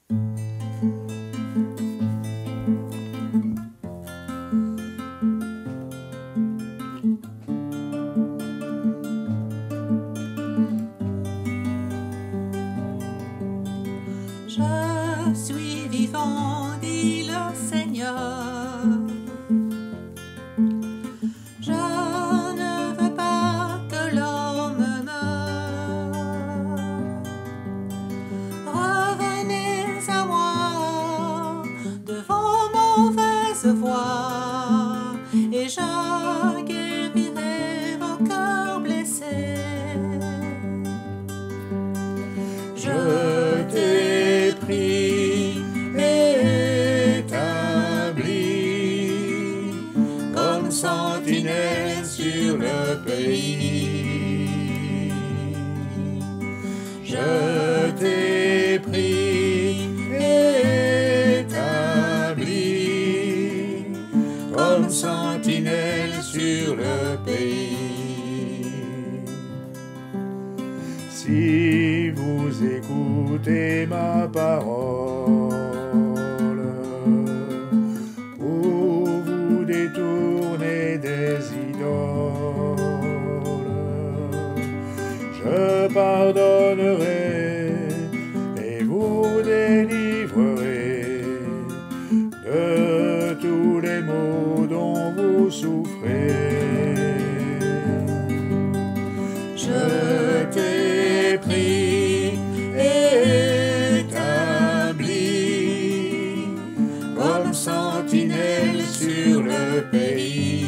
Je suis vivant, dit le Seigneur. Je ne veux pas que l'homme meure. Revenez à moi de vos mauvaises voies, et je guérirai vos cœurs blessés. Je t'ai pris et établi comme sentinelle sur le pays. Je t'ai pris et établi comme sentinelle sur le pays. Si vous écoutez ma parole, ou vous détournez des idoles, je pardonnerai et vous délivrerai de tous les maux dont vous souffrez. Je t'ai pris et établi comme sentinelle sur le pays.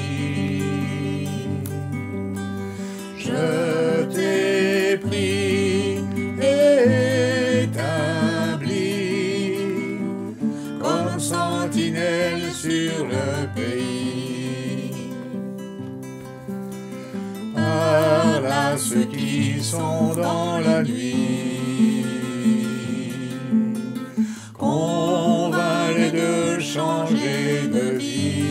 Je t'ai pris et établi comme sentinelle sur le pays. Parle à ceux qui sont dans la nuit, convainc-les de changer de vie,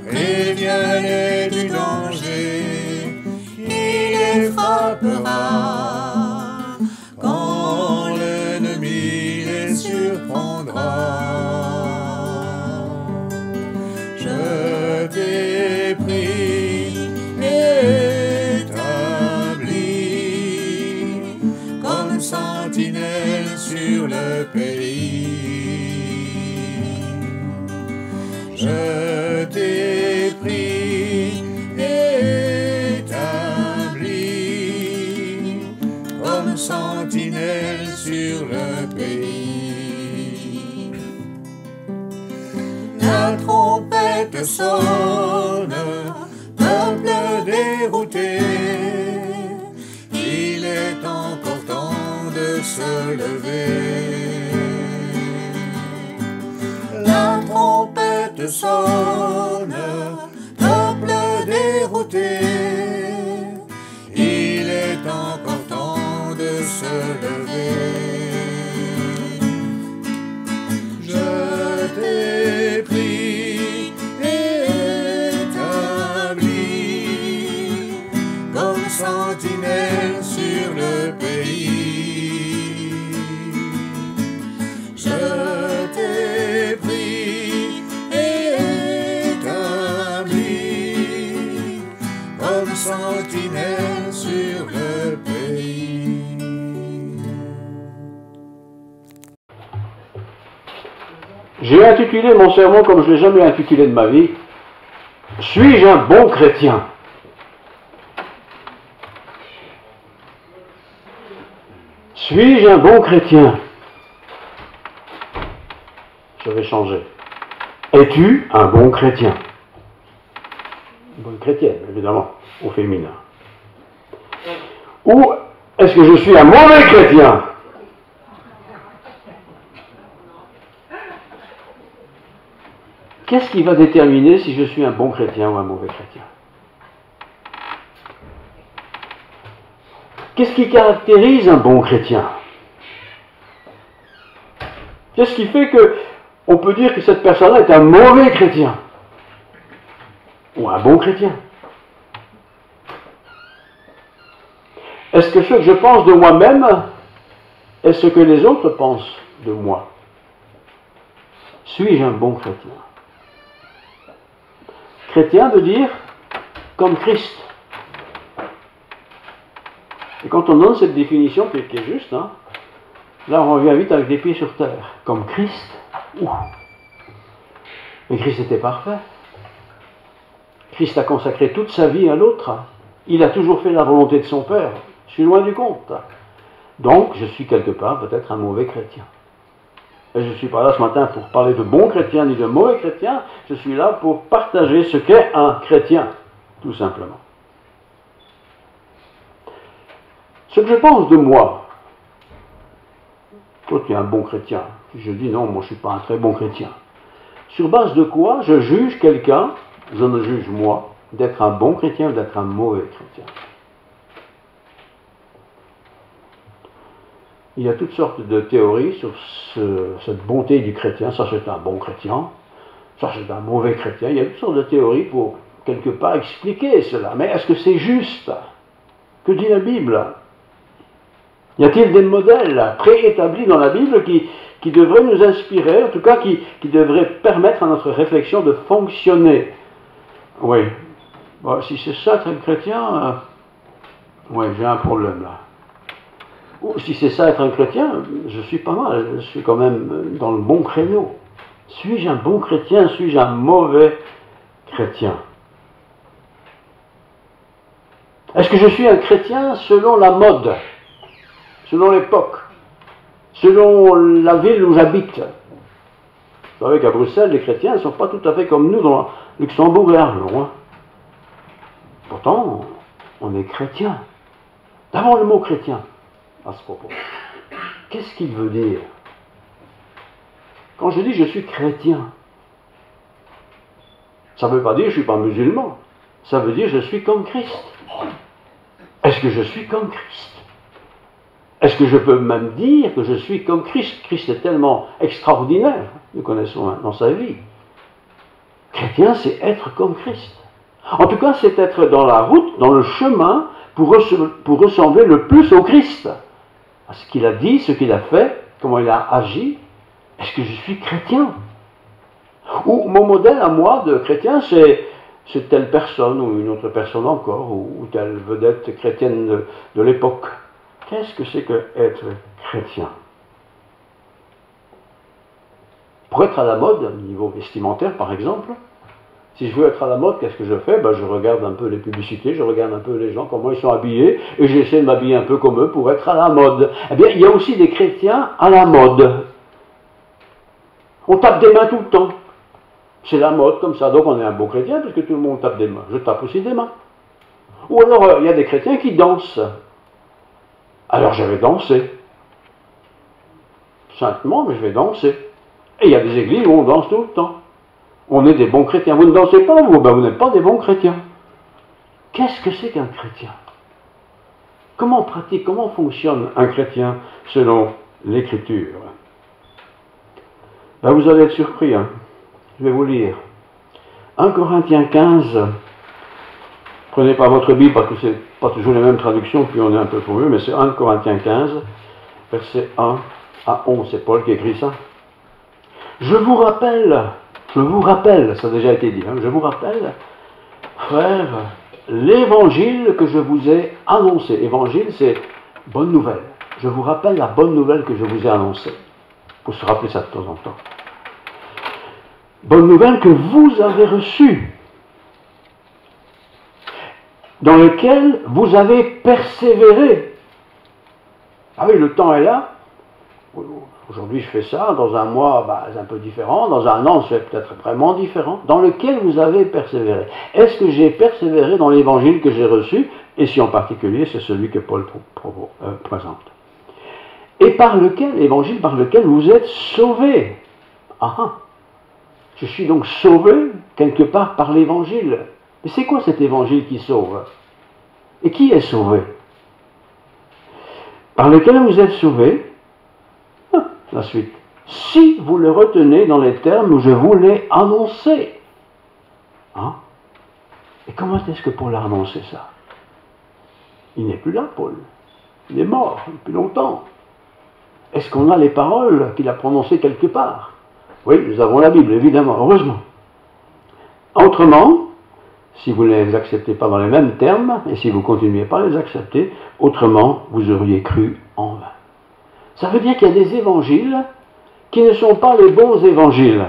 préviens-les du danger qui les frappera quand l'ennemi les surprendra. Je t'ai pris et établi comme sentinelle sur le pays. Je t'ai pris et établi comme sentinelle sur le pays. La trompette sonne, peuple dérouté, il est encore temps de se lever. La trompette sonne, peuple dérouté, il est encore temps de se lever. Je t'ai pris et établi comme sentinelle sur le pays. Je t'ai pris et établi comme sentinelle sur le pays. J'ai intitulé mon sermon comme je ne l'ai jamais intitulé de ma vie. Suis-je un bon chrétien? Suis-je un bon chrétien? Je vais changer. Es-tu un bon chrétien? Une bonne chrétienne, évidemment, au féminin. Ou est-ce que je suis un mauvais chrétien? Qu'est-ce qui va déterminer si je suis un bon chrétien ou un mauvais chrétien? Qu'est-ce qui caractérise un bon chrétien? Qu'est-ce qui fait qu'on peut dire que cette personne-là est un mauvais chrétien? Ou un bon chrétien? Est-ce que ce que je pense de moi-même est ce que les autres pensent de moi. Suis-je un bon chrétien? Chrétien veut dire comme Christ. Et quand on donne cette définition qui est juste, hein, là on revient vite avec les pieds sur terre. Comme Christ. Ouh. Mais Christ était parfait. Christ a consacré toute sa vie à l'autre. Il a toujours fait la volonté de son Père. Je suis loin du compte. Donc, je suis quelque part peut-être un mauvais chrétien. Et je ne suis pas là ce matin pour parler de bons chrétiens ni de mauvais chrétiens. Je suis là pour partager ce qu'est un chrétien, tout simplement. Ce que je pense de moi, toi tu es un bon chrétien. Je dis non, moi je ne suis pas un très bon chrétien. Sur base de quoi je juge quelqu'un, je me juge moi, d'être un bon chrétien ou d'être un mauvais chrétien. Il y a toutes sortes de théories sur cette bonté du chrétien. Ça c'est un bon chrétien, ça c'est un mauvais chrétien. Il y a toutes sortes de théories pour quelque part expliquer cela. Mais est-ce que c'est juste? Que dit la Bible? Y a-t-il des modèles préétablis dans la Bible qui devraient nous inspirer, en tout cas qui devraient permettre à notre réflexion de fonctionner? Oui. Bon, si c'est ça être un chrétien, oui, j'ai un problème là. Ou si c'est ça être un chrétien, je suis pas mal, je suis quand même dans le bon créneau. Suis-je un bon chrétien? Suis-je un mauvais chrétien? Est-ce que je suis un chrétien selon la mode, selon l'époque, selon la ville où j'habite? Vous savez qu'à Bruxelles, les chrétiens ne sont pas tout à fait comme nous dans Luxembourg et Arlon. Hein. Pourtant, on est chrétien. D'abord le mot chrétien, à ce propos. Qu'est-ce qu'il veut dire? Quand je dis je suis chrétien, ça ne veut pas dire je ne suis pas musulman. Ça veut dire je suis comme Christ. Est-ce que je suis comme Christ? Est-ce que je peux même dire que je suis comme Christ? Christ est tellement extraordinaire, nous connaissons dans sa vie. Chrétien, c'est être comme Christ. En tout cas, c'est être dans la route, dans le chemin, pour ressembler le plus au Christ. À ce qu'il a dit, ce qu'il a fait, comment il a agi. Est-ce que je suis chrétien? Ou mon modèle à moi de chrétien, c'est telle personne ou une autre personne encore, ou telle vedette chrétienne de l'époque. Qu'est-ce que c'est que être chrétien? Pour être à la mode, au niveau vestimentaire par exemple, si je veux être à la mode, qu'est-ce que je fais? Je regarde un peu les publicités, je regarde un peu les gens, comment ils sont habillés, et j'essaie de m'habiller un peu comme eux pour être à la mode. Eh bien, il y a aussi des chrétiens à la mode. On tape des mains tout le temps. C'est la mode comme ça, donc on est un beau chrétien parce que tout le monde tape des mains. Je tape aussi des mains. Ou alors, il y a des chrétiens qui dansent. Alors je vais danser. Saintement, mais je vais danser. Et il y a des églises où on danse tout le temps. On est des bons chrétiens. Vous ne dansez pas, vous? Vous n'êtes pas des bons chrétiens. Qu'est-ce que c'est qu'un chrétien? Comment pratique, comment fonctionne un chrétien selon l'Écriture? Vous allez être surpris. Hein. Je vais vous lire. 1 Corinthiens 15. Prenez pas votre Bible parce que c'est pas toujours les mêmes traductions, puis on est un peu paumé, mais c'est 1 Corinthiens 15, versets 1 à 11. C'est Paul qui écrit ça. Je vous rappelle, ça a déjà été dit, hein, je vous rappelle, frères, l'évangile que je vous ai annoncé. Évangile, c'est bonne nouvelle. Je vous rappelle la bonne nouvelle que je vous ai annoncée. Il faut se rappeler ça de temps en temps. Bonne nouvelle que vous avez reçue, dans lequel vous avez persévéré. Ah oui, le temps est là. Aujourd'hui, je fais ça. Dans un mois, c'est un peu différent. Dans un an, c'est peut-être vraiment différent. Dans lequel vous avez persévéré. Est-ce que j'ai persévéré dans l'évangile que j'ai reçu? Et si en particulier, c'est celui que Paul présente. Et par lequel, l'évangile par lequel vous êtes sauvés. Je suis donc sauvé quelque part par l'évangile. Mais c'est quoi cet évangile qui sauve? Et qui est sauvé? Par lequel vous êtes sauvés. La suite. Si vous le retenez dans les termes où je vous l'ai annoncé. Et comment est-ce que Paul a annoncé ça? Il n'est plus là, Paul. Il est mort depuis longtemps. Est-ce qu'on a les paroles qu'il a prononcées quelque part? Oui, nous avons la Bible, évidemment, heureusement. Autrement, si vous ne les acceptez pas dans les mêmes termes, et si vous continuez pas à les accepter, autrement, vous auriez cru en vain. Ça veut dire qu'il y a des évangiles qui ne sont pas les bons évangiles,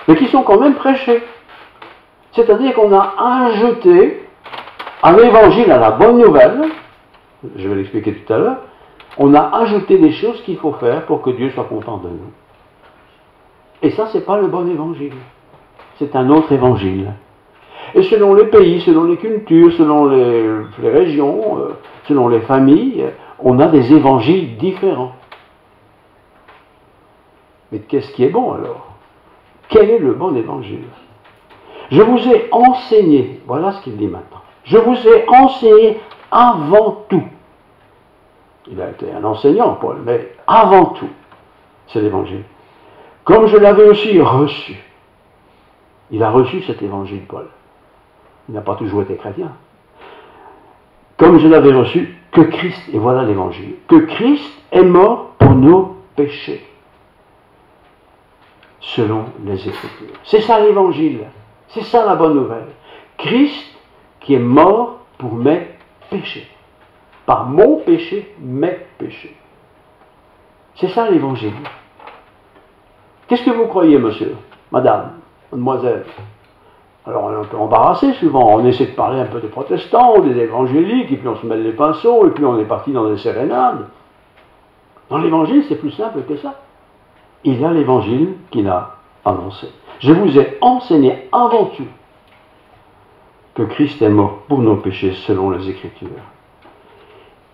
mais qui sont quand même prêchés. C'est-à-dire qu'on a ajouté à l'évangile, à la bonne nouvelle, je vais l'expliquer tout à l'heure, on a ajouté des choses qu'il faut faire pour que Dieu soit content de nous. Et ça, c'est pas le bon évangile. C'est un autre évangile. Et selon les pays, selon les cultures, selon les régions, selon les familles, on a des évangiles différents. Mais qu'est-ce qui est bon alors? Quel est le bon évangile? Je vous ai enseigné, voilà ce qu'il dit maintenant, je vous ai enseigné avant tout. Il a été un enseignant, Paul, mais avant tout, c'est l'évangile. Comme je l'avais aussi reçu. Il a reçu cet évangile, Paul. Il n'a pas toujours été chrétien. Comme je l'avais reçu, que Christ, et voilà l'évangile, que Christ est mort pour nos péchés, selon les Écritures. C'est ça l'évangile, c'est ça la bonne nouvelle. Christ qui est mort pour mes péchés. Par mon péché, mes péchés. C'est ça l'évangile. Qu'est-ce que vous croyez, monsieur, madame, mademoiselle? Alors on est un peu embarrassé souvent, on essaie de parler un peu des protestants, des évangéliques, et puis on se mêle les pinceaux, et puis on est parti dans des sérénades. Dans l'évangile, c'est plus simple que ça. Il y a l'évangile qu'il a annoncé. Je vous ai enseigné avant tout que Christ est mort pour nos péchés selon les Écritures.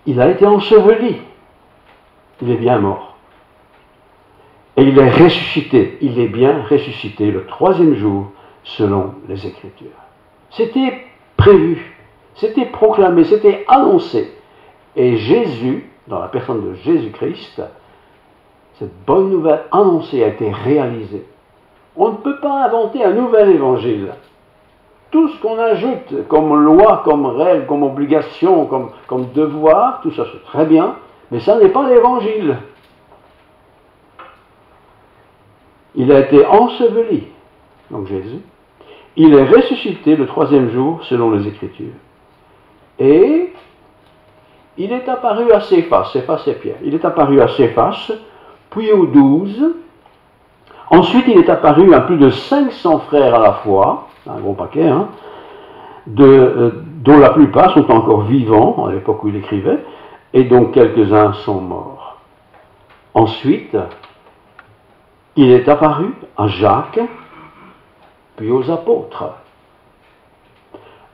Il a été enseveli. Il est bien mort. Et il est ressuscité. Il est bien ressuscité le 3e jour selon les Écritures. C'était prévu, c'était proclamé, c'était annoncé. Et Jésus, dans la personne de Jésus-Christ, cette bonne nouvelle annoncée a été réalisée. On ne peut pas inventer un nouvel évangile. Tout ce qu'on ajoute comme loi, comme règle, comme obligation, comme devoir, tout ça c'est très bien, mais ça n'est pas l'évangile. Il a été enseveli, donc Jésus. Il est ressuscité le 3e jour selon les Écritures. Et il est apparu à Céphas, Céphas et Pierre. Il est apparu à Céphas, puis aux 12. Ensuite, il est apparu à plus de 500 frères à la fois, un gros paquet, hein, dont la plupart sont encore vivants à l'époque où il écrivait, et dont quelques-uns sont morts. Ensuite, il est apparu à Jacques, puis aux apôtres.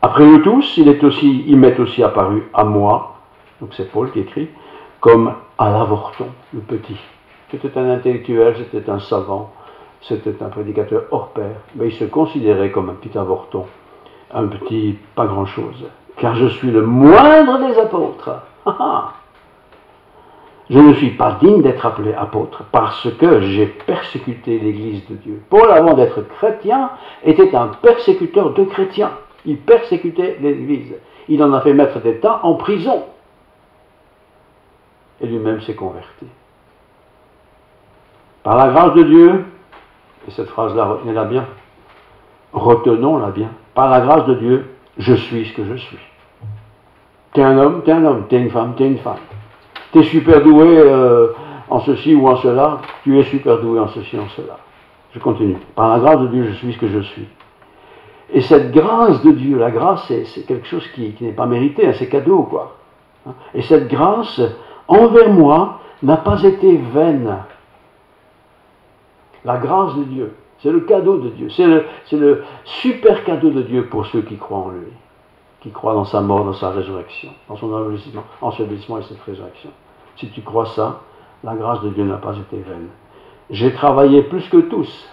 Après eux tous, il m'est aussi apparu à moi, donc c'est Paul qui écrit, comme à l'avorton, le petit. C'était un intellectuel, c'était un savant, c'était un prédicateur hors pair, mais il se considérait comme un petit avorton, un petit pas grand-chose, car je suis le moindre des apôtres. Je ne suis pas digne d'être appelé apôtre parce que j'ai persécuté l'Église de Dieu. Paul, avant d'être chrétien, était un persécuteur de chrétiens. Il persécutait l'Église. Il en a fait maître d'État en prison. Et lui-même s'est converti. Par la grâce de Dieu, et cette phrase-là, retenez-la bien, retenons-la bien, par la grâce de Dieu, je suis ce que je suis. T'es un homme, t'es une femme, t'es une femme. T'es super doué en ceci ou en cela, tu es super doué en ceci, en cela. Je continue. Par la grâce de Dieu, je suis ce que je suis. Et cette grâce de Dieu, la grâce, c'est quelque chose qui n'est pas mérité, hein, c'est cadeau, quoi. Et cette grâce, envers moi, n'a pas été vaine. La grâce de Dieu, c'est le cadeau de Dieu, c'est le super cadeau de Dieu pour ceux qui croient en lui, qui croient dans sa mort, dans sa résurrection, dans son ensevelissement et cette résurrection. Si tu crois ça, la grâce de Dieu n'a pas été vaine. J'ai travaillé plus que tous,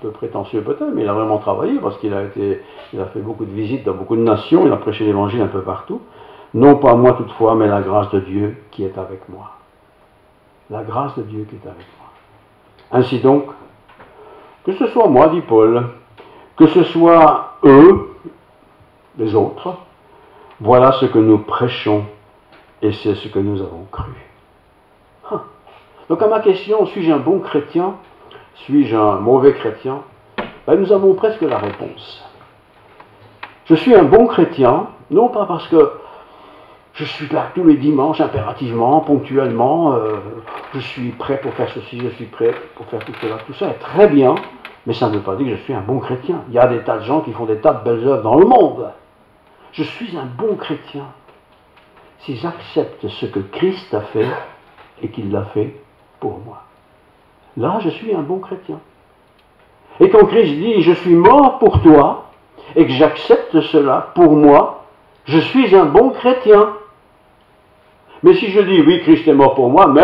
un peu prétentieux peut-être, mais il a vraiment travaillé parce qu'il a fait beaucoup de visites dans beaucoup de nations, il a prêché l'évangile un peu partout. Non pas moi toutefois, mais la grâce de Dieu qui est avec moi. La grâce de Dieu qui est avec moi. Ainsi donc, que ce soit moi, dit Paul, que ce soit eux, les autres, voilà ce que nous prêchons et c'est ce que nous avons cru. Donc à ma question, suis-je un bon chrétien? Suis-je un mauvais chrétien? Ben, nous avons presque la réponse. Je suis un bon chrétien, non pas parce que je suis là tous les dimanches impérativement, ponctuellement, je suis prêt pour faire ceci, je suis prêt pour faire tout cela. Tout ça est très bien, mais ça ne veut pas dire que je suis un bon chrétien. Il y a des tas de gens qui font des tas de belles œuvres dans le monde. Je suis un bon chrétien si j'accepte ce que Christ a fait et qu'il l'a fait pour moi. Là, je suis un bon chrétien. Et quand Christ dit « je suis mort pour toi » et que j'accepte cela pour moi, je suis un bon chrétien. Mais si je dis « oui, Christ est mort pour moi, mais,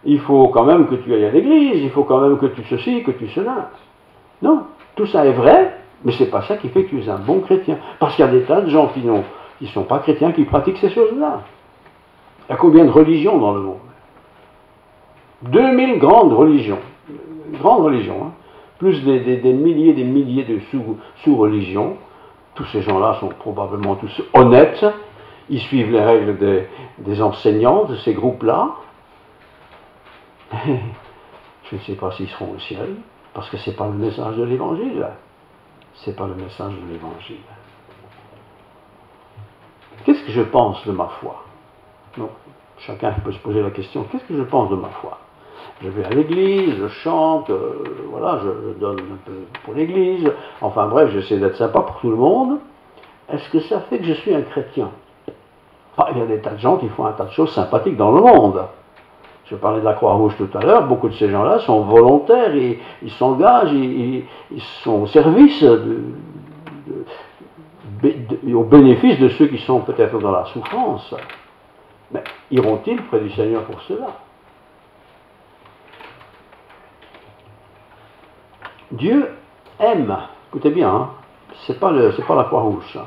il faut quand même que tu ailles à l'église, il faut quand même que tu ceci, que tu cela. » Non, tout ça est vrai, mais ce n'est pas ça qui fait que tu es un bon chrétien. Parce qu'il y a des tas de gens qui ne sont pas chrétiens, qui pratiquent ces choses-là. Il y a combien de religions dans le monde? 2000 grandes religions. Grandes religions, hein. Plus des milliers de sous-religions. Tous ces gens-là sont probablement tous honnêtes. Ils suivent les règles des enseignants de ces groupes-là. Je ne sais pas s'ils seront au ciel, parce que ce n'est pas le message de l'Évangile. Ce n'est pas le message de l'Évangile. Qu'est-ce que je pense de ma foi? Non. Chacun peut se poser la question, qu'est-ce que je pense de ma foi? Je vais à l'église, je chante, voilà, je donne un peu pour l'église, enfin bref, j'essaie d'être sympa pour tout le monde. Est-ce que ça fait que je suis un chrétien? Enfin, il y a des tas de gens qui font un tas de choses sympathiques dans le monde. Je parlais de la Croix-Rouge tout à l'heure, beaucoup de ces gens-là sont volontaires, ils s'engagent, ils sont au service, au bénéfice de ceux qui sont peut-être dans la souffrance. Mais iront-ils près du Seigneur pour cela? Dieu aime, écoutez bien, hein, c'est pas la Croix-Rouge, ça.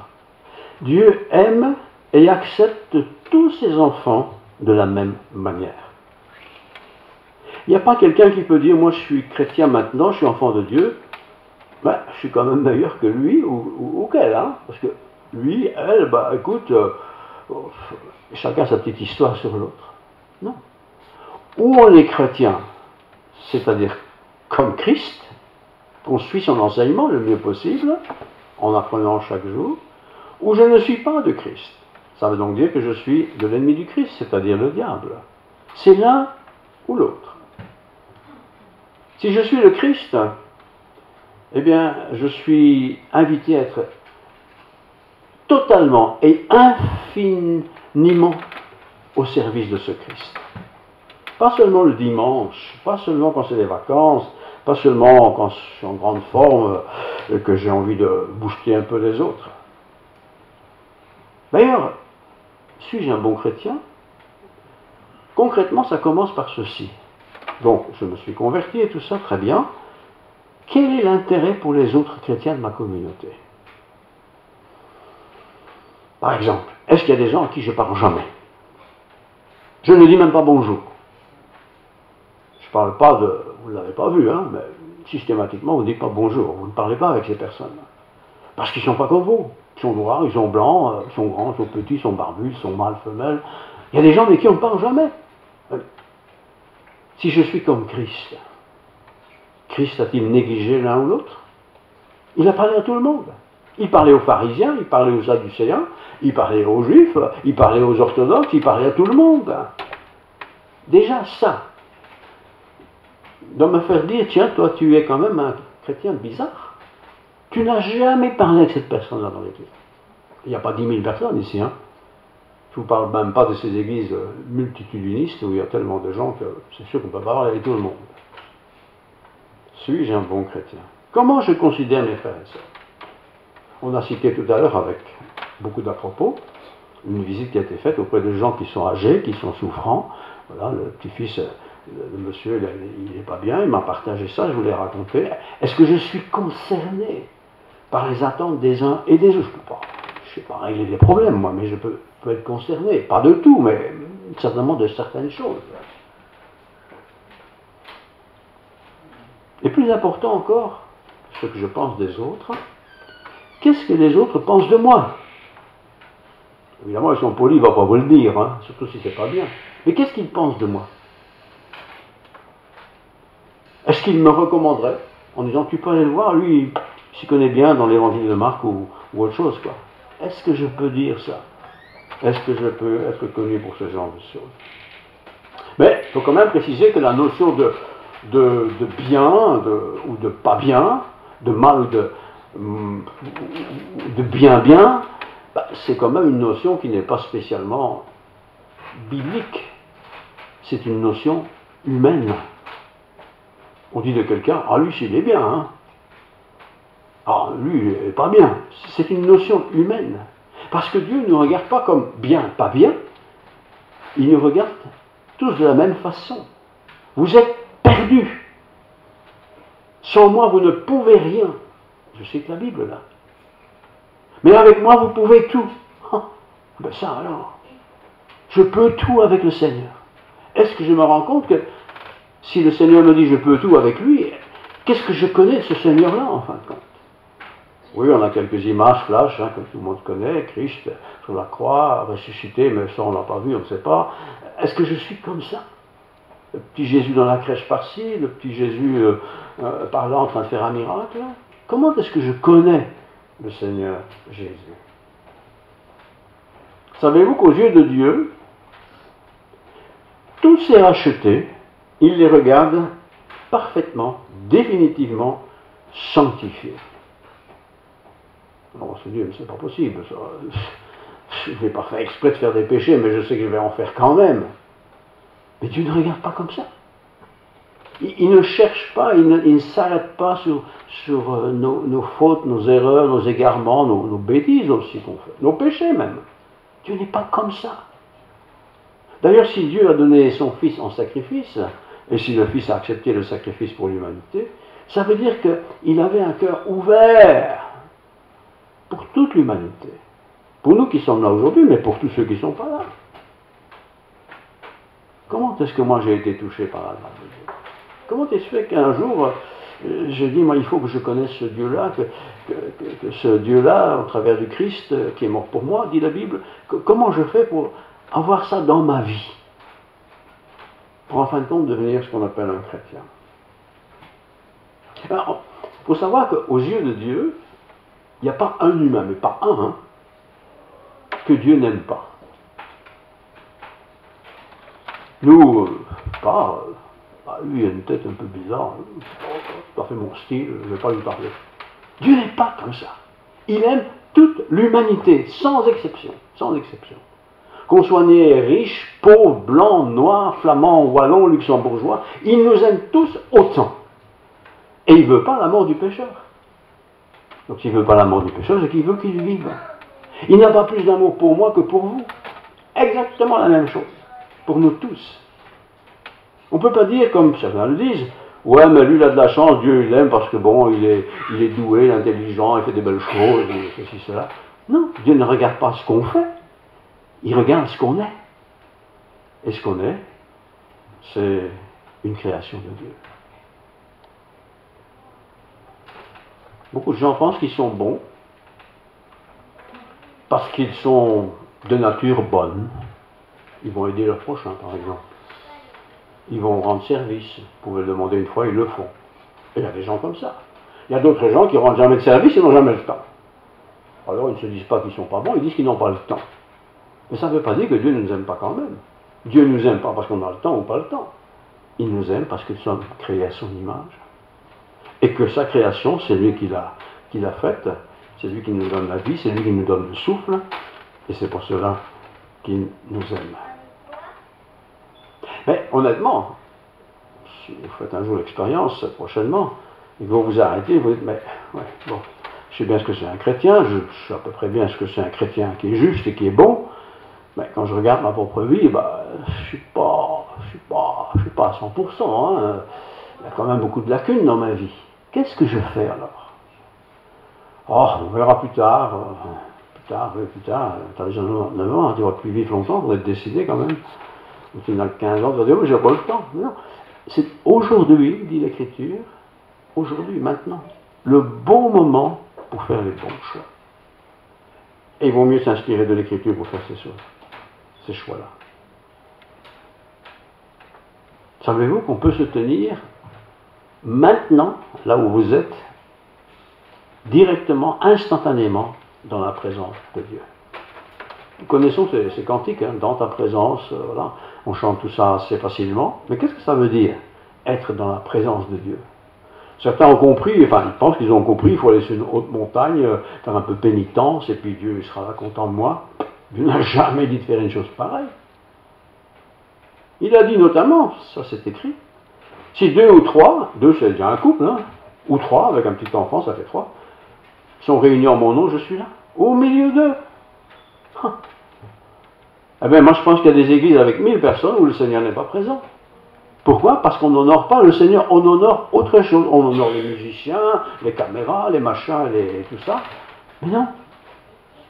Dieu aime et accepte tous ses enfants de la même manière. Il n'y a pas quelqu'un qui peut dire, moi je suis chrétien maintenant, je suis enfant de Dieu, ben, je suis quand même meilleur que lui ou qu'elle, hein, parce que lui, elle, bah écoute, chacun sa petite histoire sur l'autre. Non. Ou on est chrétien, c'est-à-dire comme Christ, qu'on suit son enseignement le mieux possible, en apprenant chaque jour, ou je ne suis pas de Christ. Ça veut donc dire que je suis de l'ennemi du Christ, c'est-à-dire le diable. C'est l'un ou l'autre. Si je suis le Christ, eh bien, je suis invité à être totalement et infiniment au service de ce Christ. Pas seulement le dimanche, pas seulement quand c'est les vacances, pas seulement quand je suis en grande forme et que j'ai envie de booster un peu les autres. D'ailleurs, suis-je un bon chrétien? Concrètement, ça commence par ceci. Donc, je me suis converti et tout ça, très bien. Quel est l'intérêt pour les autres chrétiens de ma communauté? Par exemple, est-ce qu'il y a des gens à qui je ne parle jamais? Je ne dis même pas bonjour. Je ne parle pas de... Vous ne l'avez pas vu, hein, mais systématiquement, vous ne dites pas bonjour. Vous ne parlez pas avec ces personnes. Parce qu'ils ne sont pas comme vous. Ils sont noirs, ils sont blancs, ils sont grands, ils sont petits, ils sont barbus, ils sont mâles, femelles. Il y a des gens avec qui on ne parle jamais. Si je suis comme Christ, Christ a-t-il négligé l'un ou l'autre? Il a parlé à tout le monde. Il parlait aux pharisiens, il parlait aux sadducéens, il parlait aux juifs, il parlait aux orthodoxes, il parlait à tout le monde. Déjà ça doit me faire dire, tiens, toi tu es quand même un chrétien bizarre. Tu n'as jamais parlé avec cette personne-là dans l'église. Il n'y a pas 10 000 personnes ici, hein. Je ne vous parle même pas de ces églises multitudinistes où il y a tellement de gens que c'est sûr qu'on ne peut pas parler avec tout le monde. Suis-je un bon chrétien? Comment je considère mes frères et sœurs? On a cité tout à l'heure avec beaucoup d'à-propos une visite qui a été faite auprès de gens qui sont âgés, qui sont souffrants. Voilà, le petit-fils, le monsieur, il n'est pas bien, il m'a partagé ça, je vous l'ai raconté. Est-ce que je suis concerné par les attentes des uns et des autres? Je ne sais pas régler les problèmes, moi, mais je peux être concerné. Pas de tout, mais certainement de certaines choses. Et plus important encore, ce que je pense des autres, qu'est-ce que les autres pensent de moi? Évidemment, ils sont polis, ils ne vont pas vous le dire, hein, surtout si c'est pas bien. Mais qu'est-ce qu'ils pensent de moi? Est-ce qu'il me recommanderait en disant tu peux aller le voir, lui il s'y connaît bien dans l'évangile de Marc ou autre chose quoi. Est-ce que je peux dire ça? Est-ce que je peux être connu pour ce genre de choses? Mais il faut quand même préciser que la notion de bien ou de pas bien, de mal ou de bien, c'est quand même une notion qui n'est pas spécialement biblique. C'est une notion humaine. On dit de quelqu'un, ah lui s'il est bien, hein. Ah lui il n'est pas bien. C'est une notion humaine. Parce que Dieu ne nous regarde pas comme bien, pas bien. Il nous regarde tous de la même façon. Vous êtes perdus. Sans moi, vous ne pouvez rien. Je cite la Bible là. Mais avec moi, vous pouvez tout. Ah, ben ça alors. Je peux tout avec le Seigneur. Est-ce que je me rends compte que si le Seigneur me dit je peux tout avec lui, qu'est-ce que je connais de ce Seigneur-là en fin de compte? Oui, on a quelques images flash, comme tout le monde connaît, Christ sur la croix, ressuscité, mais ça on l'a pas vu, on ne sait pas. Est-ce que je suis comme ça? Le petit Jésus dans la crèche par-ci, le petit Jésus par là en train de faire un miracle. Comment est-ce que je connais le Seigneur Jésus? Savez-vous qu'aux yeux de Dieu, tous ces rachetés, il les regarde parfaitement, définitivement sanctifiés. Non, c'est Dieu, mais c'est pas possible. Ça. Je ne vais pas faire exprès de faire des péchés, mais je sais que je vais en faire quand même. Mais Dieu ne regarde pas comme ça. Il ne cherche pas, il ne s'arrête pas sur nos fautes, nos erreurs, nos égarements, nos bêtises aussi qu'on fait, nos péchés même. Dieu n'est pas comme ça. D'ailleurs, si Dieu a donné son Fils en sacrifice, et si le Fils a accepté le sacrifice pour l'humanité, ça veut dire qu'il avait un cœur ouvert pour toute l'humanité. Pour nous qui sommes là aujourd'hui, mais pour tous ceux qui ne sont pas là. Comment est-ce que moi j'ai été touché par la grâce de Dieu? Comment est-ce fait qu'un jour, j'ai dit, moi il faut que je connaisse ce Dieu-là, que ce Dieu-là, au travers du Christ, qui est mort pour moi, dit la Bible, comment je fais pour avoir ça dans ma vie? Pour en fin de compte devenir ce qu'on appelle un chrétien. Alors, il faut savoir qu'aux yeux de Dieu, il n'y a pas un humain, mais pas un, que Dieu n'aime pas. Nous, lui il a une tête un peu bizarre, c'est pas fait mon style, je ne vais pas lui parler. Dieu n'est pas comme ça. Il aime toute l'humanité, sans exception, sans exception. Qu'on soit né riche, pauvre, blanc, noir, flamand, wallon, luxembourgeois, il nous aime tous autant. Et il ne veut pas la mort du pécheur. Donc s'il ne veut pas la mort du pécheur, c'est qu'il veut qu'il vive. Il n'a pas plus d'amour pour moi que pour vous. Exactement la même chose. Pour nous tous. On ne peut pas dire, comme certains le disent, ouais, mais lui il a de la chance, Dieu il l'aime parce que bon, il est doué, intelligent, il fait des belles choses, et ceci, cela. Non, Dieu ne regarde pas ce qu'on fait, il regarde ce qu'on est. Et ce qu'on est, c'est une création de Dieu. Beaucoup de gens pensent qu'ils sont bons parce qu'ils sont de nature bonne. Ils vont aider leur prochain, par exemple. Ils vont rendre service. Vous pouvez le demander une fois, ils le font. Et il y a des gens comme ça. Il y a d'autres gens qui ne rendent jamais de service, ils n'ont jamais le temps. Alors ils ne se disent pas qu'ils ne sont pas bons, ils disent qu'ils n'ont pas le temps. Mais ça ne veut pas dire que Dieu ne nous aime pas quand même. Dieu ne nous aime pas parce qu'on a le temps ou pas le temps. Il nous aime parce que nous sommes créés à son image. Et que sa création, c'est lui qui l'a faite. C'est lui qui nous donne la vie, c'est lui qui nous donne le souffle. Et c'est pour cela qu'il nous aime. Mais honnêtement, si vous faites un jour l'expérience, prochainement, ils vont vous arrêter, vous dites, mais ouais, bon, je sais bien ce que c'est un chrétien, je sais à peu près bien ce que c'est un chrétien qui est juste et qui est bon, mais quand je regarde ma propre vie, je suis pas à 100%, hein. Il y a quand même beaucoup de lacunes dans ma vie. Qu'est-ce que je fais alors? Oh, on verra plus tard, plus tard, t'as déjà 9 ans, tu vas plus vivre longtemps, vous êtes décidé quand même. Au final, 15 ans, tu vas dire, oui, j'ai pas le temps. Non. C'est aujourd'hui, dit l'Écriture, aujourd'hui, maintenant, le bon moment pour faire les bons choix. Et il vaut mieux s'inspirer de l'Écriture pour faire ces choix-là. Savez-vous qu'on peut se tenir maintenant, là où vous êtes, directement, instantanément, dans la présence de Dieu. Nous connaissons ces cantiques, hein, dans ta présence, voilà. On chante tout ça assez facilement. Mais qu'est-ce que ça veut dire, être dans la présence de Dieu? Certains ont compris, enfin ils pensent qu'ils ont compris, il faut aller sur une haute montagne, faire un peu pénitence, et puis Dieu sera là content de moi. Dieu n'a jamais dit de faire une chose pareille. Il a dit notamment, ça c'est écrit, si deux ou trois, deux c'est déjà un couple, hein, ou trois, avec un petit enfant, ça fait trois, sont réunis en mon nom, je suis là, au milieu d'eux. Eh bien, moi je pense qu'il y a des églises avec 1000 personnes où le Seigneur n'est pas présent. Pourquoi? Parce qu'on n'honore pas le Seigneur, on honore autre chose. On honore les musiciens, les caméras, les machins, tout ça. Mais non,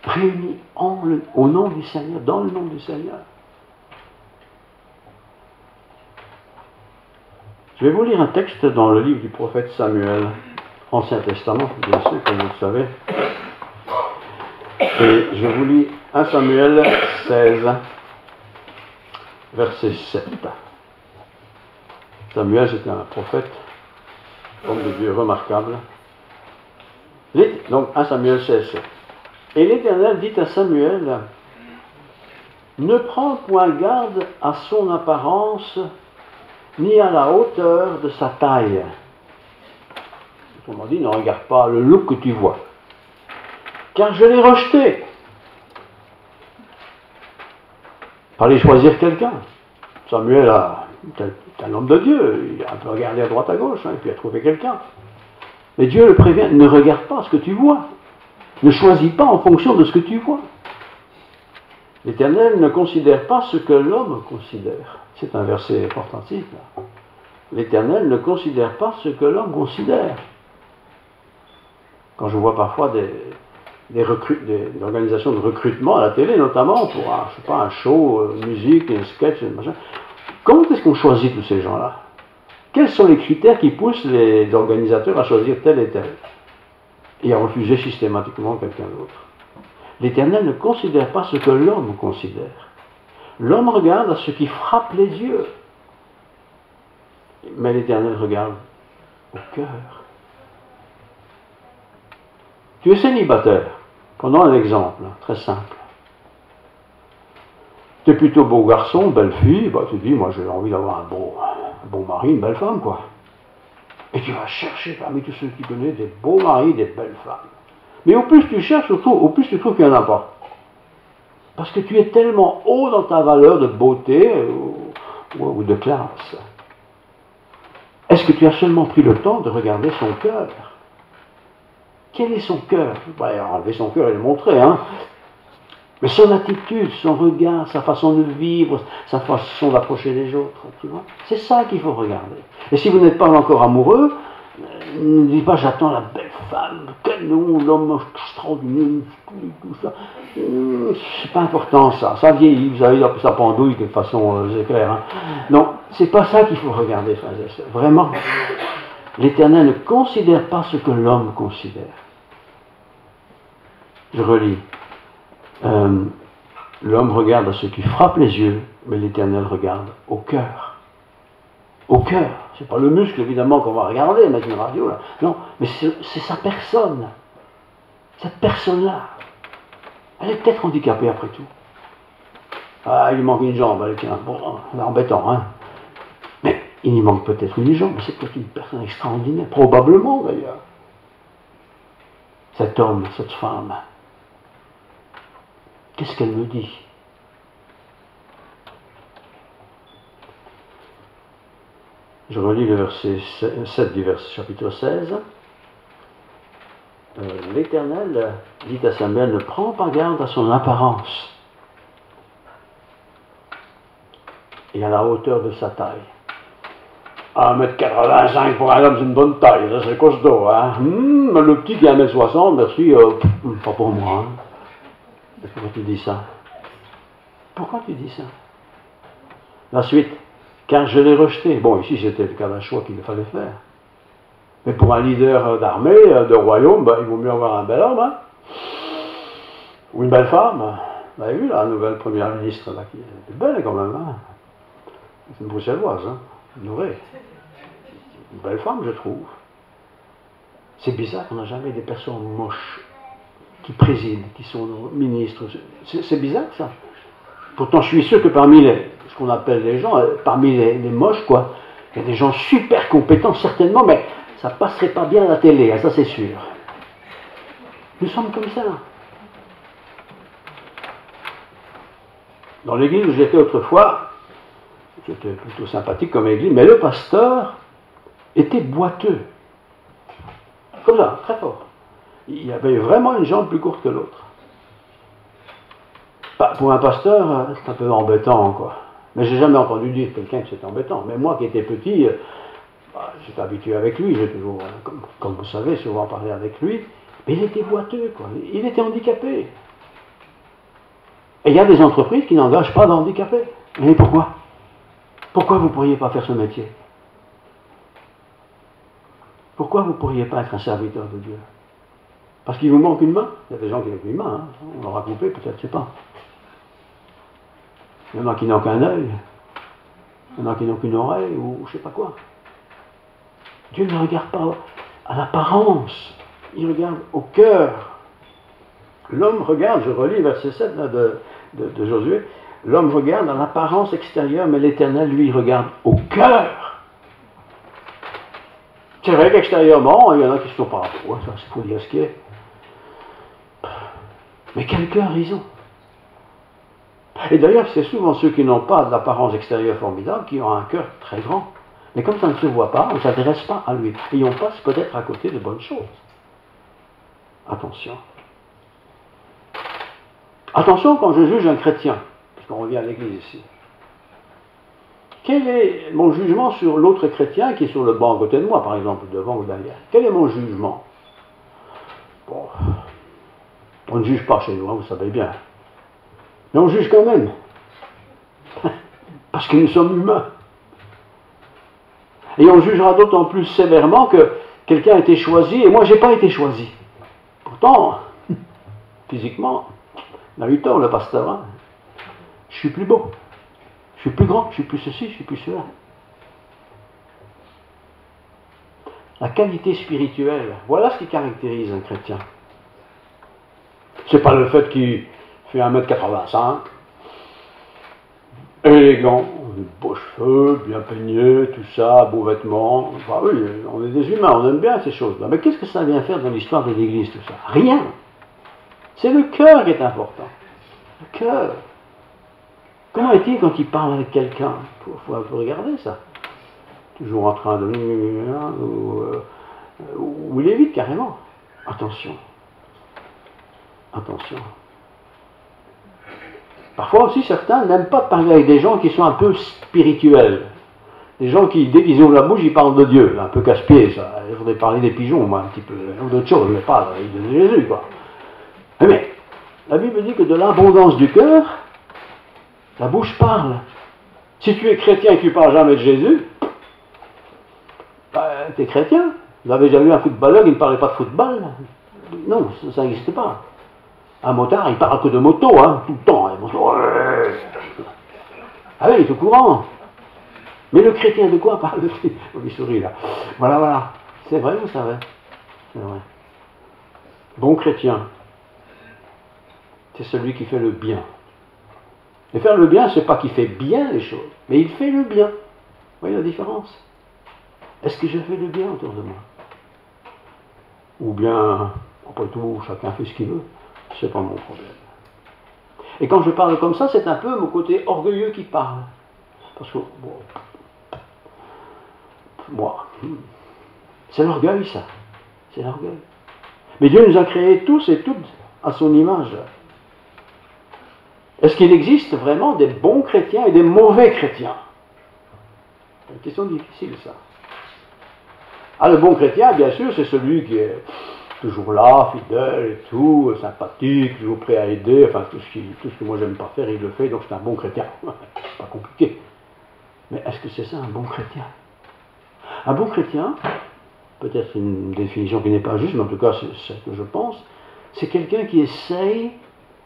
réunis au nom du Seigneur, dans le nom du Seigneur. Je vais vous lire un texte dans le livre du prophète Samuel, Ancien Testament, bien sûr, comme vous le savez. Et je vous lis 1 Samuel 16, verset 7. Samuel, c'était un prophète, homme de Dieu remarquable. Donc 1 Samuel 16, 7. Et l'Éternel dit à Samuel, ne prends point garde à son apparence, ni à la hauteur de sa taille. Autrement dit, ne regarde pas le look que tu vois. Car je l'ai rejeté. Fallait choisir quelqu'un. Samuel est un homme de Dieu. Il a un peu regardé à droite à gauche, hein, et puis il a trouvé quelqu'un. Mais Dieu le prévient, ne regarde pas ce que tu vois. Ne choisis pas en fonction de ce que tu vois. L'Éternel ne considère pas ce que l'homme considère. C'est un verset importantissime. L'Éternel ne considère pas ce que l'homme considère. Quand je vois parfois des organisations de recrutement à la télé, notamment pour un show, musique, un sketch, machin, comment est-ce qu'on choisit tous ces gens-là? Quels sont les critères qui poussent les organisateurs à choisir tel et tel et à refuser systématiquement quelqu'un d'autre? L'Éternel ne considère pas ce que l'homme considère. L'homme regarde à ce qui frappe les yeux. Mais l'Éternel regarde au cœur. Tu es célibataire. Prenons un exemple, très simple. Tu es plutôt beau garçon, belle fille, tu te dis, moi j'ai envie d'avoir un beau mari, une belle femme, quoi. Et tu vas chercher parmi tous ceux que tu connais des beaux maris, des belles femmes. Mais au plus tu cherches, au plus tu trouves qu'il n'y en a pas. Parce que tu es tellement haut dans ta valeur de beauté ou de classe. Est-ce que tu as seulement pris le temps de regarder son cœur? Quel est son cœur? Enlever son cœur et le montrer, hein. Mais son attitude, son regard, sa façon de vivre, sa façon d'approcher les autres, tu vois. C'est ça qu'il faut regarder. Et si vous n'êtes pas encore amoureux, ne dites pas j'attends la belle femme, quel nom, l'homme extraordinaire, tout ça. C'est pas important ça. Ça vieillit, vous avez ça pendouille de façon c'est clair. Hein. Non, c'est pas ça qu'il faut regarder, frères et sœurs. Vraiment. L'Éternel ne considère pas ce que l'homme considère. Je relis. L'homme regarde à ce qui frappe les yeux, mais l'Éternel regarde au cœur. Au cœur. C'est pas le muscle, évidemment, qu'on va regarder, mettre une radio, là. Non, mais c'est sa personne. Cette personne-là. Elle est peut-être handicapée, après tout. Ah, il lui manque une jambe, tiens, bon, c'est embêtant, hein. Mais il lui manque peut-être une jambe, mais c'est peut-être une personne extraordinaire, probablement, d'ailleurs. Cet homme, cette femme. Qu'est-ce qu'elle me dit? Je relis le verset 7 du chapitre 16. L'Éternel dit à Samuel, ne prends pas garde à son apparence et à la hauteur de sa taille. 1m85 pour un homme, c'est une bonne taille, ça c'est costaud. Hein? Le petit qui a 1m60, merci, pas pour moi. Hein? Pourquoi tu dis ça? Pourquoi tu dis ça? La suite. Car je l'ai rejeté. Bon, ici c'était le cas d'un choix qu'il fallait faire. Mais pour un leader d'armée, de royaume, il vaut mieux avoir un bel homme, hein? Ou une belle femme. Vous avez vu la nouvelle première ministre, là, qui est belle quand même. Hein? C'est une bruxelloise, hein? Nourée. une belle femme, je trouve. C'est bizarre qu'on n'a jamais des personnes moches qui président, qui sont ministres. C'est bizarre ça. Pourtant, je suis sûr que parmi ce qu'on appelle les gens, parmi les moches, quoi, il y a des gens super compétents, certainement, mais ça passerait pas bien à la télé, ça c'est sûr. Nous sommes comme ça. Dans l'église où j'étais autrefois, c'était plutôt sympathique comme église, mais le pasteur était boiteux. Comme ça, très fort. Il avait vraiment une jambe plus courte que l'autre. Pour un pasteur, c'est un peu embêtant, quoi. Mais j'ai jamais entendu dire quelqu'un que c'était embêtant. Mais moi qui étais petit, j'étais habitué avec lui, j'ai toujours, comme vous savez, souvent parlé avec lui. Mais il était boiteux, quoi. Il était handicapé. Et il y a des entreprises qui n'engagent pas d'handicapés. Mais pourquoi? Pourquoi vous ne pourriez pas faire ce métier? Pourquoi vous ne pourriez pas être un serviteur de Dieu? Parce qu'il vous manque une main? Il y a des gens qui n'ont qu'une main, hein. On l'aura coupé, peut-être, je ne sais pas. Il y en a qui n'ont qu'un œil. Il y en a qui n'ont qu'une oreille, ou je ne sais pas quoi. Dieu ne regarde pas à l'apparence, il regarde au cœur. L'homme regarde, je relis verset 7 là, de Josué, l'homme regarde à l'apparence extérieure, mais l'Éternel, lui, regarde au cœur. C'est vrai qu'extérieurement, il y en a qui ne sont pas. Ouais, ça, il faut dire ce qu'il est. Mais quel cœur ils ont. Et d'ailleurs, c'est souvent ceux qui n'ont pas d'apparence extérieure formidable qui ont un cœur très grand. Mais comme ça ne se voit pas, on ne s'intéresse pas à lui. Et on passe peut-être à côté de bonnes choses. Attention. Attention quand je juge un chrétien, parce qu'on revient à l'église ici. Quel est mon jugement sur l'autre chrétien qui est sur le banc à côté de moi, par exemple, devant ou derrière? Quel est mon jugement? Bon, on ne juge pas chez nous, hein, vous savez bien. Mais on juge quand même. Parce que nous sommes humains. Et on jugera d'autant plus sévèrement que quelqu'un a été choisi et moi je n'ai pas été choisi. Pourtant, physiquement, il a eu tort le pasteur. Hein. Je suis plus beau. Je suis plus grand, je suis plus ceci, je suis plus cela. La qualité spirituelle, voilà ce qui caractérise un chrétien. C'est pas le fait qu'il fait 1m85, élégant, beaux cheveux, bien peigné, tout ça, beaux vêtements. Enfin, oui, on est des humains, on aime bien ces choses-là. Mais qu'est-ce que ça vient faire dans l'histoire de l'Église, tout ça? Rien. C'est le cœur qui est important. Le cœur. Comment est-il quand il parle avec quelqu'un? Il faut regarder ça. Toujours en train de... ou il évite carrément. Attention. Attention. Parfois aussi, certains n'aiment pas parler avec des gens qui sont un peu spirituels. Des gens qui, dès qu'ils ouvrent la bouche, ils parlent de Dieu. Un peu casse-pied, ça. Il faudrait parler des pigeons, moi, un petit peu. Ou d'autres choses, mais pas de Jésus, quoi. Mais la Bible dit que de l'abondance du cœur, la bouche parle. Si tu es chrétien et que tu ne parles jamais de Jésus, tu es chrétien. Vous avez déjà vu un footballeur qui ne parlait pas de football? Non, ça n'existe pas. Un motard, il parle que de moto, hein, tout le temps. Hein, ah oui, il est au courant. Mais le chrétien, de quoi parle-t-il? Oh, il sourit là. Voilà, voilà. C'est vrai, vous savez. C'est vrai. Bon chrétien, c'est celui qui fait le bien. Et faire le bien, c'est pas qu'il fait bien les choses, mais il fait le bien. Vous voyez la différence? Est-ce que je fais le bien autour de moi? Ou bien, après tout, chacun fait ce qu'il veut. C'est pas mon problème. Et quand je parle comme ça, c'est un peu mon côté orgueilleux qui parle. Parce que, bon, moi, c'est l'orgueil, ça. C'est l'orgueil. Mais Dieu nous a créés tous et toutes à son image. Est-ce qu'il existe vraiment des bons chrétiens et des mauvais chrétiens? C'est une question difficile, ça. Ah, le bon chrétien, bien sûr, c'est celui qui est toujours là, fidèle et tout, sympathique, toujours prêt à aider, enfin tout ce que moi j'aime pas faire, il le fait, donc c'est un bon chrétien. C'est pas compliqué. Mais est-ce que c'est ça un bon chrétien? Un bon chrétien, peut-être une définition qui n'est pas juste, mais en tout cas c'est ce que je pense, c'est quelqu'un qui essaye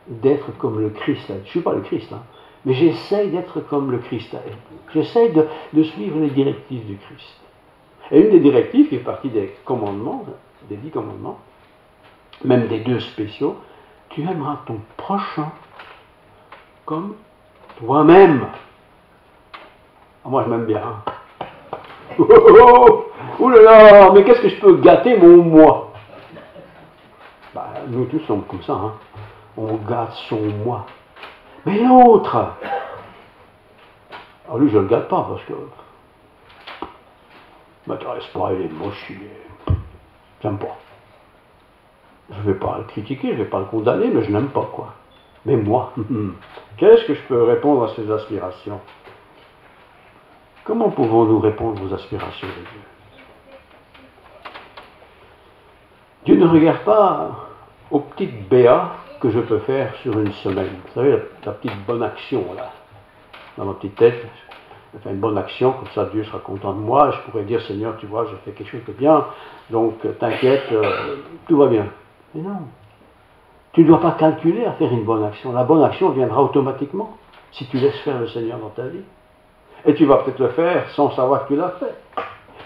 d'être comme le Christ. Je ne suis pas le Christ, hein, mais j'essaye d'être comme le Christ. J'essaye de suivre les directives du Christ. Et une des directives qui est partie des commandements, des 10 commandements, même des 2 spéciaux, tu aimeras ton prochain comme toi-même. Ah, moi, je m'aime bien. Hein. Oh là là, mais qu'est-ce que je peux gâter mon moi? Bah, nous tous sommes comme ça. Hein. On gâte son moi. Mais l'autre, alors lui, je ne le gâte pas parce que il ne m'intéresse pas, il est moche, j'aime pas. Je ne vais pas le critiquer, je ne vais pas le condamner, mais je n'aime pas, quoi. Mais moi, qu'est-ce que je peux répondre à ces aspirations? Comment pouvons-nous répondre aux aspirations de Dieu? Dieu ne regarde pas aux petites béas que je peux faire sur une semaine. Vous savez, la petite bonne action, là, dans ma petite tête. Je fais une bonne action, comme ça Dieu sera content de moi. Je pourrais dire, Seigneur, tu vois, j'ai fait quelque chose de bien, donc t'inquiète, tout va bien. Mais non. Tu ne dois pas calculer à faire une bonne action. La bonne action viendra automatiquement si tu laisses faire le Seigneur dans ta vie. Et tu vas peut-être le faire sans savoir que tu l'as fait.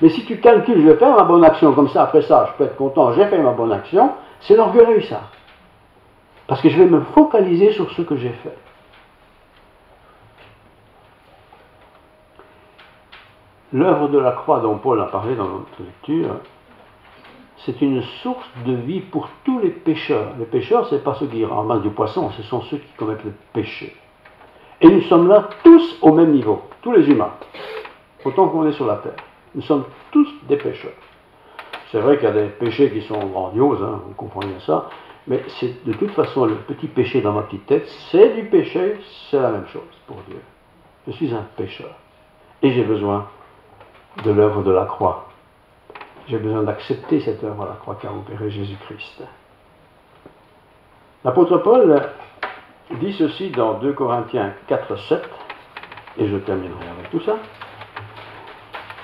Mais si tu calcules, je vais faire ma bonne action comme ça, après ça, je peux être content, j'ai fait ma bonne action, c'est l'orgueil, ça. Parce que je vais me focaliser sur ce que j'ai fait. L'œuvre de la croix dont Paul a parlé dans notre lecture, c'est une source de vie pour tous les pécheurs. Les pécheurs, ce n'est pas ceux qui ramassent du poisson, ce sont ceux qui commettent le péché. Et nous sommes là tous au même niveau, tous les humains, autant qu'on est sur la terre. Nous sommes tous des pécheurs. C'est vrai qu'il y a des péchés qui sont grandioses, hein, vous comprenez ça, mais c'est de toute façon le petit péché dans ma petite tête, c'est du péché, c'est la même chose pour Dieu. Je suis un pécheur et j'ai besoin de l'œuvre de la croix. J'ai besoin d'accepter cette œuvre à la croix qu'a opéré Jésus-Christ. L'apôtre Paul dit ceci dans 2 Corinthiens 4, 7, et je terminerai avec tout ça.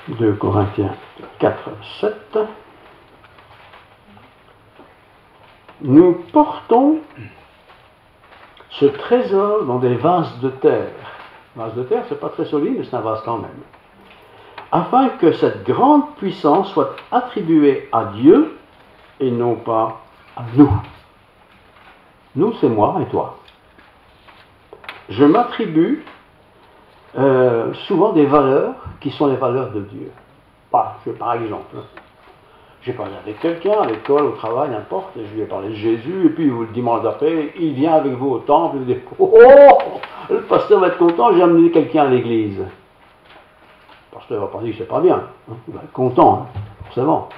2 Corinthiens 4, 7. Nous portons ce trésor dans des vases de terre. Vase de terre, c'est pas très solide, mais c'est un vase quand même. Afin que cette grande puissance soit attribuée à Dieu et non pas à nous. Nous, c'est moi et toi. Je m'attribue souvent des valeurs qui sont les valeurs de Dieu. Par exemple, j'ai parlé avec quelqu'un, à l'école, au travail, n'importe, et je lui ai parlé de Jésus, et puis le dimanche d'après, il vient avec vous au temple, il dit « Oh, le pasteur va être content, j'ai amené quelqu'un à l'église. » Le pasteur ne va pas dire que c'est pas bien, hein, il va être content, hein, forcément.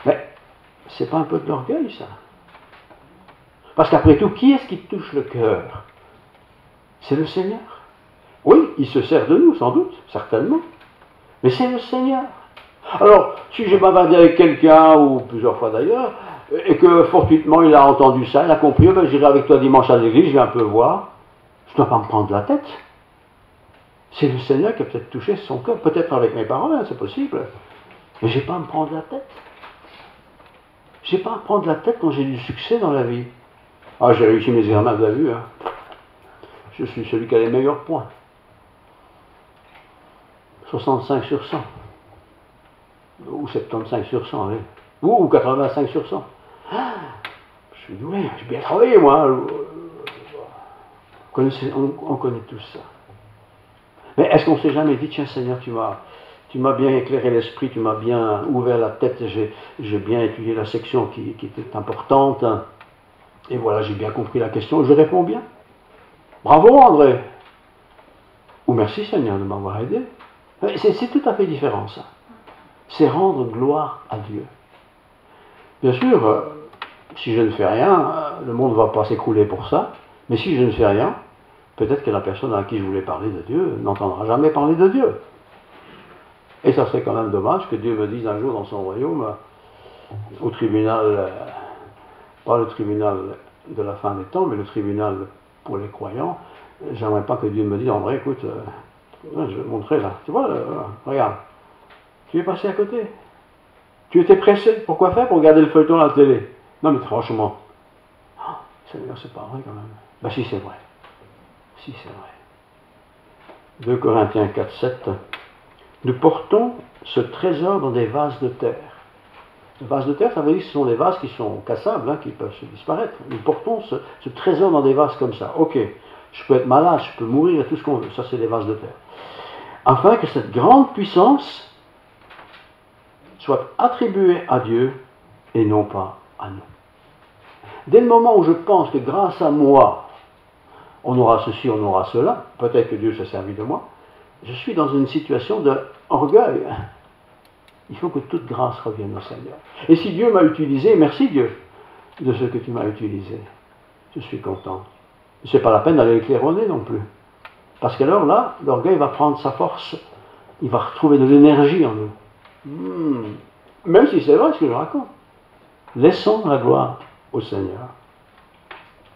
Mais c'est pas un peu de l'orgueil, ça? Parce qu'après tout, qui est-ce qui touche le cœur? C'est le Seigneur. Oui, il se sert de nous, sans doute, certainement. Mais c'est le Seigneur. Alors, si j'ai bavardé avec quelqu'un, ou plusieurs fois d'ailleurs, et que fortuitement il a entendu ça, il a compris, ben, j'irai avec toi dimanche à l'église, je vais un peu voir, je ne dois pas me prendre la tête. C'est le Seigneur qui a peut-être touché son cœur, peut-être avec mes paroles, hein, c'est possible, mais je n'ai pas à me prendre la tête. Je n'ai pas à me prendre la tête quand j'ai du succès dans la vie. Ah, j'ai réussi mes examens, vous avez vu, hein. Je suis celui qui a les meilleurs points. 65 sur 100. Ou 75 sur 100, allez. Ou 85 sur 100. Ah, je suis doué, j'ai bien travaillé, moi. On connaît tous ça. Mais est-ce qu'on ne s'est jamais dit, tiens Seigneur, tu m'as bien éclairé l'esprit, tu m'as bien ouvert la tête, j'ai bien étudié la section qui était importante, et voilà, j'ai bien compris la question, je réponds bien. Bravo André. Ou merci Seigneur de m'avoir aidé. C'est tout à fait différent ça. C'est rendre gloire à Dieu. Bien sûr, si je ne fais rien, le monde ne va pas s'écrouler pour ça, mais si je ne fais rien, peut-être que la personne à qui je voulais parler de Dieu n'entendra jamais parler de Dieu. Et ça serait quand même dommage que Dieu me dise un jour dans son royaume, au tribunal, pas le tribunal de la fin des temps, mais le tribunal pour les croyants, j'aimerais pas que Dieu me dise, André, écoute, je vais te montrer là, tu vois, regarde, tu es passé à côté. Tu étais pressé, pourquoi faire? Pour regarder le feuilleton à la télé. Non mais franchement, oh, Seigneur, c'est pas vrai quand même. Ben si c'est vrai. Si c'est vrai. 2 Corinthiens 4, 7. nous portons ce trésor dans des vases de terre. Les vases de terre, ça veut dire que ce sont des vases qui sont cassables, hein, qui peuvent se disparaître. Nous portons ce trésor dans des vases comme ça. Ok, je peux être malade, je peux mourir, tout ce qu'on veut. Ça, c'est des vases de terre. Afin que cette grande puissance soit attribuée à Dieu et non pas à nous. Dès le moment où je pense que grâce à moi, on aura ceci, on aura cela, peut-être que Dieu s'est servi de moi, je suis dans une situation d'orgueil. Il faut que toute grâce revienne au Seigneur. Et si Dieu m'a utilisé, merci Dieu de ce que tu m'as utilisé. Je suis content. Ce n'est pas la peine d'aller éclaironner non plus. Parce qu'alors là, l'orgueil va prendre sa force. Il va retrouver de l'énergie en nous. Même si c'est vrai ce que je raconte. Laissons la gloire au Seigneur.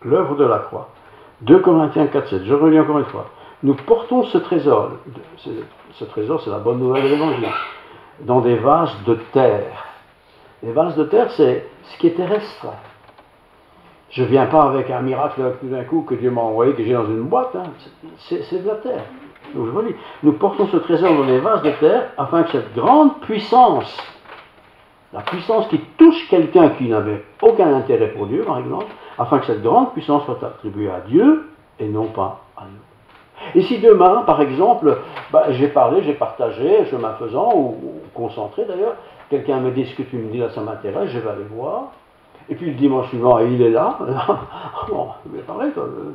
L'œuvre de la croix. 2 Corinthiens 4,7. Je relis encore une fois. Nous portons ce trésor. Ce trésor, c'est la bonne nouvelle de l'Évangile. Dans des vases de terre. Les vases de terre, c'est ce qui est terrestre. Je ne viens pas avec un miracle tout d'un coup que Dieu m'a envoyé, que j'ai dans une boîte. Hein. C'est de la terre. Donc je relis. Nous portons ce trésor dans des vases de terre afin que cette grande puissance, la puissance qui touche quelqu'un qui n'avait aucun intérêt pour Dieu, par exemple, afin que cette grande puissance soit attribuée à Dieu et non pas à nous. Et si demain, par exemple, j'ai parlé, j'ai partagé, chemin faisant, ou concentré d'ailleurs, quelqu'un me dit ce que tu me dis là, ça m'intéresse, je vais aller voir, et puis le dimanche suivant, il est là, bon, je vais parler,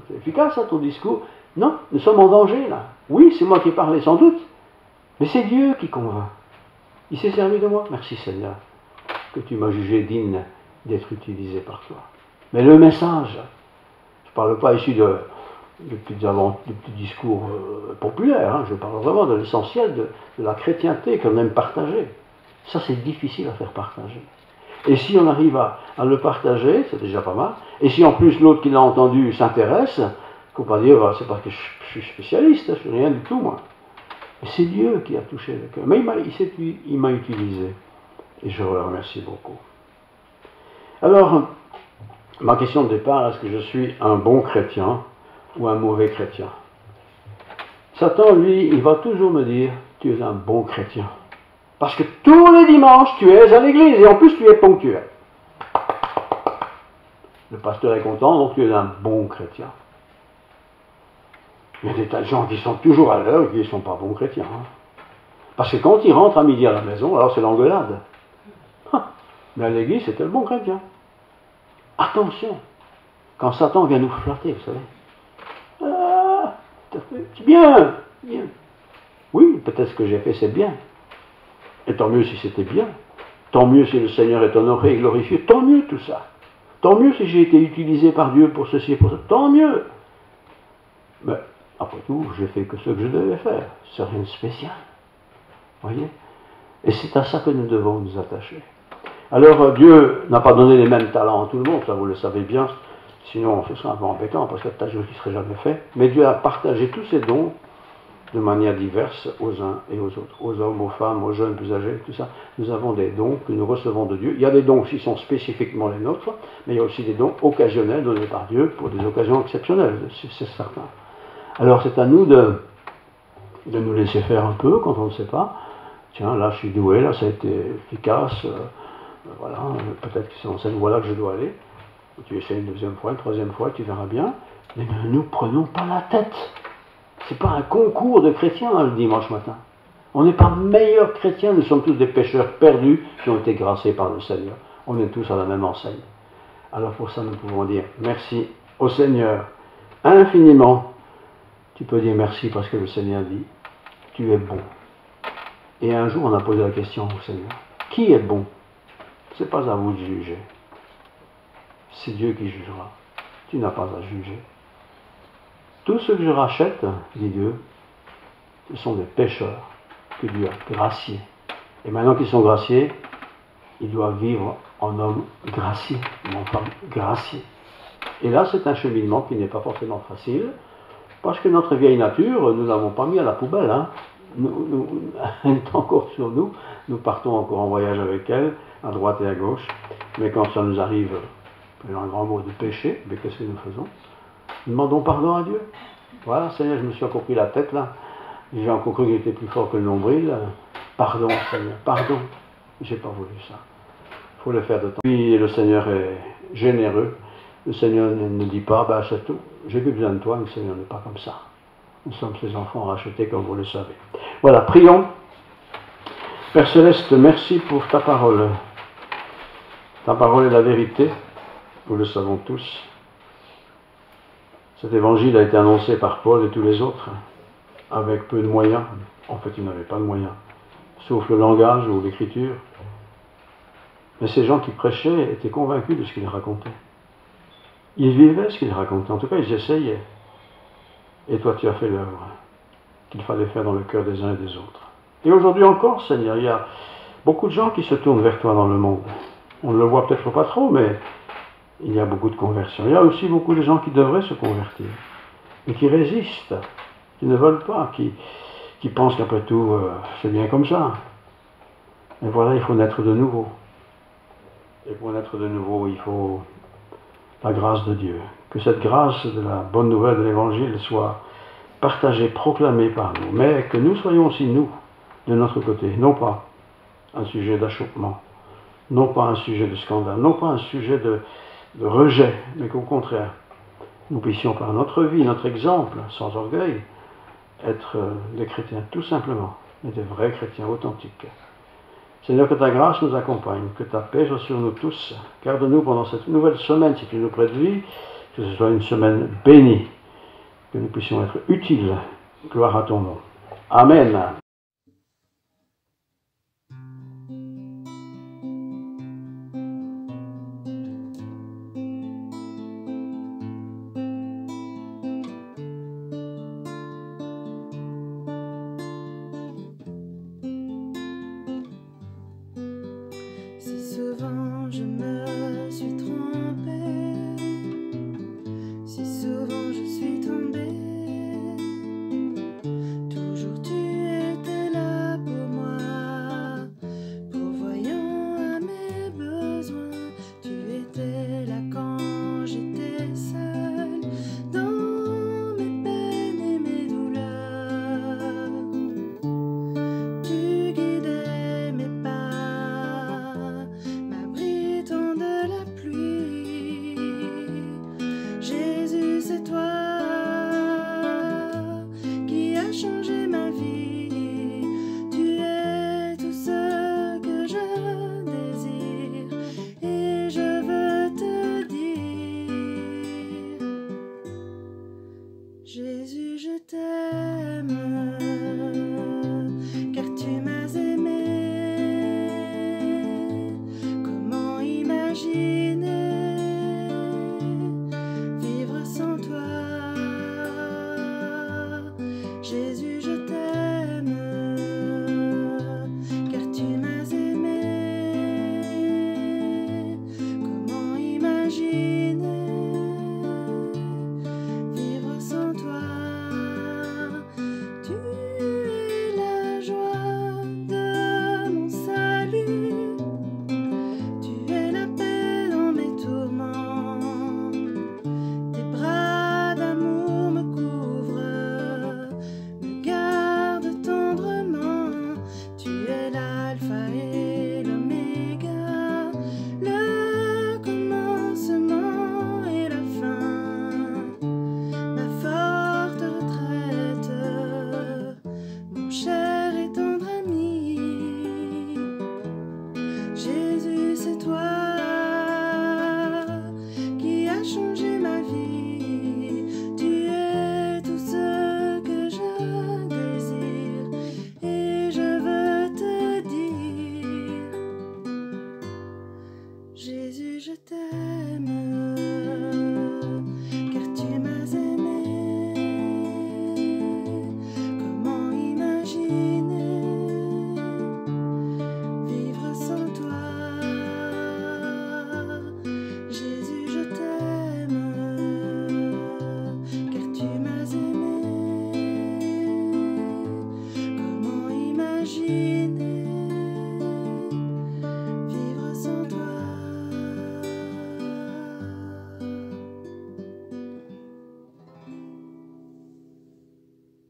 c'est efficace ça, ton discours. Non, nous sommes en danger là. Oui, c'est moi qui parlais sans doute, mais c'est Dieu qui convainc. Il s'est servi de moi. Merci Seigneur, que tu m'as jugé digne d'être utilisé par toi. Mais le message, je ne parle pas ici de petits discours populaires, hein, je parle vraiment de l'essentiel de la chrétienté qu'on aime partager. Ça, c'est difficile à faire partager. Et si on arrive à le partager, c'est déjà pas mal. Et si en plus l'autre qui l'a entendu s'intéresse, il ne faut pas dire c'est parce que je suis spécialiste, je ne suis rien du tout, moi. Et c'est Dieu qui a touché le cœur. Mais il m'a utilisé. Et je le remercie beaucoup. Alors, ma question de départ, est-ce que je suis un bon chrétien ou un mauvais chrétien? Satan, lui, il va toujours me dire, tu es un bon chrétien. Parce que tous les dimanches, tu es à l'église et en plus, tu es ponctuel. Le pasteur est content, donc tu es un bon chrétien. Il y a des tas de gens qui sont toujours à l'heure et qui ne sont pas bons chrétiens. Hein. Parce que quand ils rentrent à midi à la maison, alors c'est l'engueulade. Mais à l'église, c'était le bon chrétien. Attention, quand Satan vient nous flatter, vous savez. Ah, c'est bien, bien. Oui, peut-être ce que j'ai fait, c'est bien. Et tant mieux si c'était bien. Tant mieux si le Seigneur est honoré et glorifié. Tant mieux tout ça. Tant mieux si j'ai été utilisé par Dieu pour ceci et pour ça. Tant mieux. Mais après tout, j'ai fait que ce que je devais faire. C'est rien de spécial. Voyez? Et c'est à ça que nous devons nous attacher. Alors, Dieu n'a pas donné les mêmes talents à tout le monde, ça vous le savez bien. Sinon, ce serait un peu embêtant parce qu'il y a des choses qui ne seraient jamais faites. Mais Dieu a partagé tous ses dons de manière diverse aux uns et aux autres, aux hommes, aux femmes, aux jeunes plus âgés, tout ça. Nous avons des dons que nous recevons de Dieu. Il y a des dons qui sont spécifiquement les nôtres, mais il y a aussi des dons occasionnels donnés par Dieu pour des occasions exceptionnelles, c'est certain. Alors c'est à nous de nous laisser faire un peu quand on ne sait pas. Tiens, là je suis doué, là ça a été efficace, voilà, peut-être que c'est dans cette voie-là que je dois aller. Tu essaies une deuxième fois, une troisième fois, tu verras bien. Mais ne nous prenons pas la tête. Ce n'est pas un concours de chrétiens hein, le dimanche matin. On n'est pas meilleurs chrétiens, nous sommes tous des pécheurs perdus qui ont été graciés par le Seigneur. On est tous à la même enseigne. Alors pour ça, nous pouvons dire merci au Seigneur infiniment. Tu peux dire merci parce que le Seigneur dit, tu es bon. Et un jour, on a posé la question au Seigneur, qui est bon? Ce n'est pas à vous de juger. C'est Dieu qui jugera. Tu n'as pas à juger. Tous ceux que je rachète, dit Dieu, ce sont des pécheurs que Dieu a graciés. Et maintenant qu'ils sont graciés, ils doivent vivre en homme gracié, en femme graciée. Et là, c'est un cheminement qui n'est pas forcément facile, parce que notre vieille nature, nous ne l'avons pas mis à la poubelle. Hein. Elle est encore sur nous. Nous partons encore en voyage avec elle, à droite et à gauche. Mais quand ça nous arrive, un grand mot de péché, mais qu'est-ce que nous faisons? Nous demandons pardon à Dieu. Voilà, Seigneur, je me suis encore pris la tête là. J'ai encore cru qu'il était plus fort que le nombril. Pardon, Seigneur, pardon. J'ai pas voulu ça. Il faut le faire de temps. Puis le Seigneur est généreux. Le Seigneur ne dit pas, bah c'est tout, j'ai plus besoin de toi. Le Seigneur n'est pas comme ça. Nous sommes ses enfants rachetés comme vous le savez. Voilà, prions. Père Céleste, merci pour ta parole. Ta parole est la vérité. Nous le savons tous. Cet évangile a été annoncé par Paul et tous les autres avec peu de moyens. En fait, ils n'avaient pas de moyens, sauf le langage ou l'écriture. Mais ces gens qui prêchaient étaient convaincus de ce qu'ils racontaient. Ils vivaient ce qu'ils racontaient. En tout cas, ils essayaient. Et toi, tu as fait l'œuvre qu'il fallait faire dans le cœur des uns et des autres. Et aujourd'hui encore, Seigneur, il y a beaucoup de gens qui se tournent vers toi dans le monde. On ne le voit peut-être pas trop, mais il y a beaucoup de conversions. Il y a aussi beaucoup de gens qui devraient se convertir, mais qui résistent, qui ne veulent pas, qui pensent qu'après tout, c'est bien comme ça. Et voilà, il faut naître de nouveau. Et pour naître de nouveau, il faut la grâce de Dieu. Que cette grâce de la bonne nouvelle de l'Évangile soit partagée, proclamée par nous, mais que nous soyons aussi, nous, de notre côté, non pas un sujet d'achoppement, non pas un sujet de scandale, non pas un sujet de rejet, mais qu'au contraire, nous puissions par notre vie, notre exemple, sans orgueil, être des chrétiens tout simplement, mais des vrais chrétiens authentiques. Seigneur, que ta grâce nous accompagne, que ta paix soit sur nous tous. Garde-nous pendant cette nouvelle semaine, si tu nous prêtes vie, que ce soit une semaine bénie, que nous puissions être utiles. Gloire à ton nom. Amen.